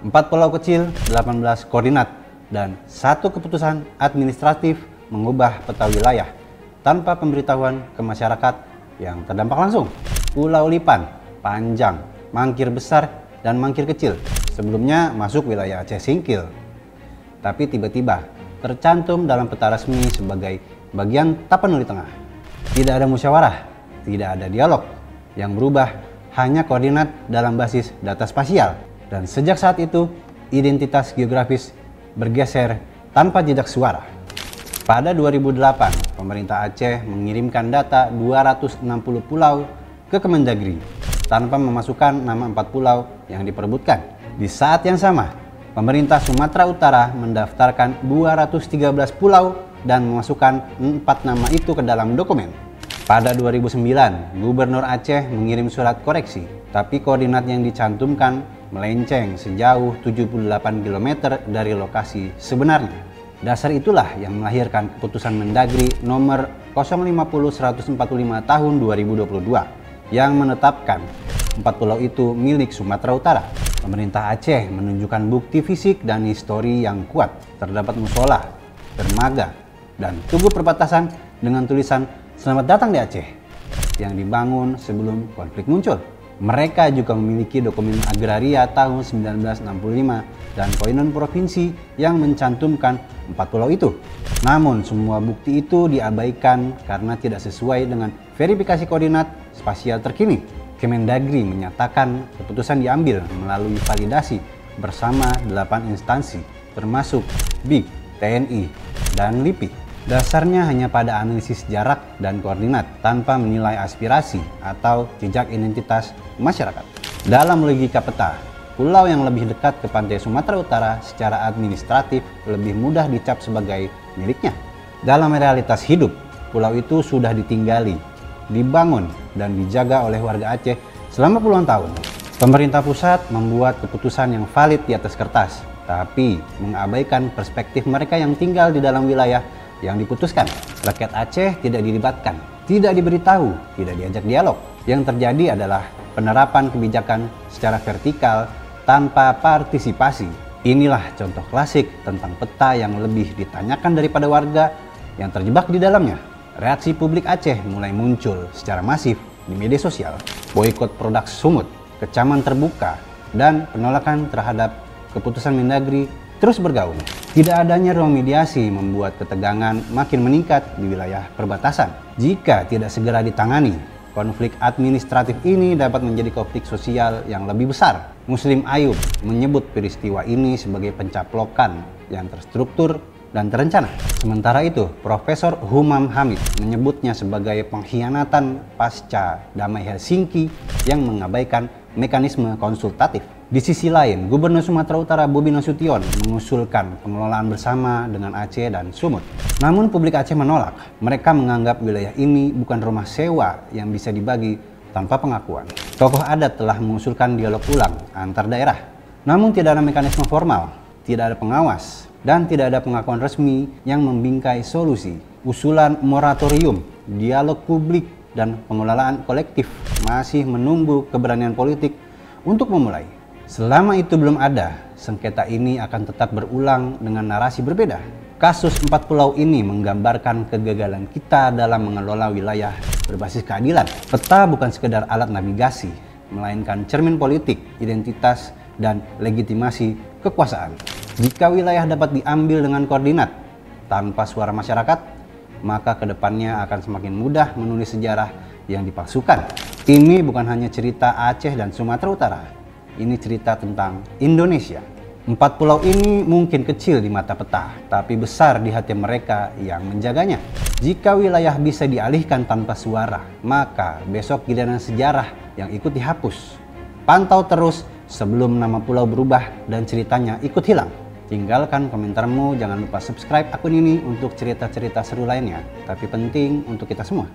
4 pulau kecil, 18 koordinat, dan 1 keputusan administratif mengubah peta wilayah tanpa pemberitahuan ke masyarakat yang terdampak langsung. Pulau Lipan, Panjang, Mangkir Besar, dan Mangkir Kecil sebelumnya masuk wilayah Aceh Singkil, tapi tiba-tiba tercantum dalam peta resmi sebagai bagian Tapanuli Tengah. Tidak ada musyawarah, tidak ada dialog, yang berubah hanya koordinat dalam basis data spasial. Dan sejak saat itu, identitas geografis bergeser tanpa jejak suara. Pada 2008, pemerintah Aceh mengirimkan data 260 pulau ke Kemendagri tanpa memasukkan nama 4 pulau yang diperebutkan. Di saat yang sama, pemerintah Sumatera Utara mendaftarkan 213 pulau dan memasukkan 4 nama itu ke dalam dokumen. Pada 2009, Gubernur Aceh mengirim surat koreksi, tapi koordinat yang dicantumkan melenceng sejauh 78 km dari lokasi sebenarnya. Dasar itulah yang melahirkan keputusan Mendagri nomor 050/145 tahun 2022 yang menetapkan 4 pulau itu milik Sumatera Utara. Pemerintah Aceh menunjukkan bukti fisik dan histori yang kuat. Terdapat musola, dermaga, dan tugu perbatasan dengan tulisan "Selamat datang di Aceh" yang dibangun sebelum konflik muncul. Mereka juga memiliki dokumen agraria tahun 1965 dan koinon provinsi yang mencantumkan 4 pulau itu. Namun semua bukti itu diabaikan karena tidak sesuai dengan verifikasi koordinat spasial terkini. Kemendagri menyatakan keputusan diambil melalui validasi bersama 8 instansi termasuk BIG, TNI, dan LIPI. Dasarnya hanya pada analisis jarak dan koordinat tanpa menilai aspirasi atau jejak identitas masyarakat. Dalam logika peta, pulau yang lebih dekat ke pantai Sumatera Utara secara administratif lebih mudah dicap sebagai miliknya. Dalam realitas hidup, pulau itu sudah ditinggali, dibangun, dan dijaga oleh warga Aceh selama puluhan tahun. Pemerintah pusat membuat keputusan yang valid di atas kertas, tapi mengabaikan perspektif mereka yang tinggal di dalam wilayah yang diputuskan. Rakyat Aceh tidak dilibatkan, tidak diberitahu, tidak diajak dialog. Yang terjadi adalah penerapan kebijakan secara vertikal tanpa partisipasi. Inilah contoh klasik tentang peta yang lebih ditanyakan daripada warga yang terjebak di dalamnya. Reaksi publik Aceh mulai muncul secara masif di media sosial. Boikot produk Sumut, kecaman terbuka, dan penolakan terhadap keputusan Mendagri terus bergaung. Tidak adanya ruang mediasi membuat ketegangan makin meningkat di wilayah perbatasan. Jika tidak segera ditangani, konflik administratif ini dapat menjadi konflik sosial yang lebih besar. Muslim Ayub menyebut peristiwa ini sebagai pencaplokan yang terstruktur dan terencana. Sementara itu, Profesor Humam Hamid menyebutnya sebagai pengkhianatan pasca damai Helsinki yang mengabaikan mekanisme konsultatif. Di sisi lain, Gubernur Sumatera Utara Bobi Nasution mengusulkan pengelolaan bersama dengan Aceh dan Sumut. Namun publik Aceh menolak. Mereka menganggap wilayah ini bukan rumah sewa yang bisa dibagi tanpa pengakuan. Tokoh adat telah mengusulkan dialog ulang antar daerah. Namun tidak ada mekanisme formal, tidak ada pengawas, dan tidak ada pengakuan resmi yang membingkai solusi. Usulan moratorium, dialog publik, dan pengelolaan kolektif masih menunggu keberanian politik untuk memulai. Selama itu belum ada, sengketa ini akan tetap berulang dengan narasi berbeda. Kasus 4 pulau ini menggambarkan kegagalan kita dalam mengelola wilayah berbasis keadilan. Peta bukan sekedar alat navigasi, melainkan cermin politik, identitas, dan legitimasi kekuasaan. Jika wilayah dapat diambil dengan koordinat tanpa suara masyarakat, maka kedepannya akan semakin mudah menulis sejarah yang dipalsukan. Ini bukan hanya cerita Aceh dan Sumatera Utara. Ini cerita tentang Indonesia. 4 pulau ini mungkin kecil di mata peta, tapi besar di hati mereka yang menjaganya. Jika wilayah bisa dialihkan tanpa suara, maka besok giliran sejarah yang ikut dihapus. Pantau terus sebelum nama pulau berubah dan ceritanya ikut hilang. Tinggalkan komentarmu, jangan lupa subscribe akun ini untuk cerita-cerita seru lainnya. Tapi penting untuk kita semua.